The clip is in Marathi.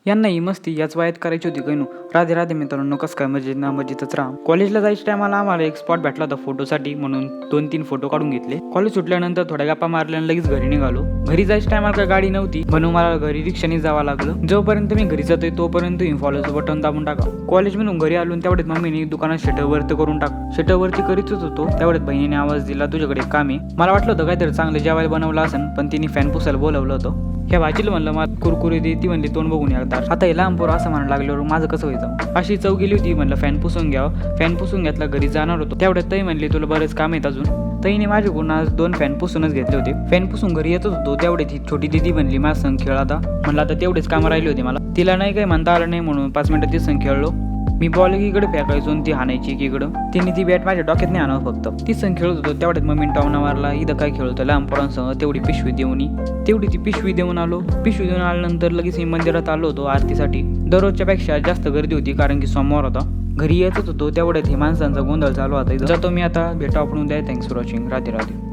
यांनाही मस्ती याच वयात करायची होती कैनू. राधे राधे मित्रांनो, कसं काय मजेत ना मजेतच राहा. कॉलेजला जायच्या टायमाला आम्हाला एक स्पॉट भेटला होता फोटोसाठी, म्हणून 2-3 फोटो काढून घेतले. कॉलेज सुटल्यानंतर थोड्या गप्पा मारल्यानं लगेच घरी निघालो. घरी जायच्या टायमाला काही गाडी नव्हती, म्हणून मला घरी रिक्षाने जावं लागलं. जोपर्यंत मी घरी जातोय तोपर्यंत फॉलोचं बटन दाबून टाका. कॉलेज म्हणून घरी आलो तेवढ्यात मम्मीने दुकानात शटर वरती करून टाक. शटर वरती करीतच होतो तेवढ्यात बहिणीने आवाज दिला, तुझ्याकडे काम आहे. मला वाटलं होतं काहीतरी चांगलं जेवायला बनवलं असेल, पण तिने फॅन पुसायला बोलवलं होतं. ह्या भाजीला म्हणलं मला कुरकुरी दे, ती म्हणली तोंड बघून एकदा. आता हे लहान पोरं असं म्हणायला लागल्यावर माझं कसं व्हायचं. अशी चव गेली होती, म्हणलं फॅन पुसून घ्यावं. फॅन पुसून घेतला, घरी जाणार होतो तेवढ्यात ताई म्हणली तुला बरेच काम आहेत अजून. ताईने माझ्याकडून आज 2 फॅन पुसूनच घेतले होते. फॅन पुसून घरी येतच होतो तेवढ्यात ही छोटी दिदी म्हणली माझं संग खेळ. आता म्हणलं आता तेवढेच कामं राहिली होती मला. तिला नाही काही म्हणता आलं नाही म्हणून 5 मिनिटं ती संग खेळलो. मी बॉल एकीकडे फेकायचो आणि ती हाणायची एकीकडं. तिने ती बॅट माझ्या डोक्यात नाही आणावं फक्त. ती संग खेळत होतो तेवढ्यात मग मी टावना मारला. इथं काय खेळतो लहान पोरांसह, तेवढी पिशवी देऊन तेवढी ती पिशवी देऊन आलो. पिशवी देऊन आल्यानंतर लगेच मी मंदिरात आलो होतो आरतीसाठी. दररोजच्या पेक्षा जास्त गर्दी होती कारण की सोमवार होता. घरी येतच होतो तेवढ्यात हे माणसांचा गोंधळ चालू होता. जातो मी आता, भेटू आपण उद्या. Thanks for watching. Radhe Radhe.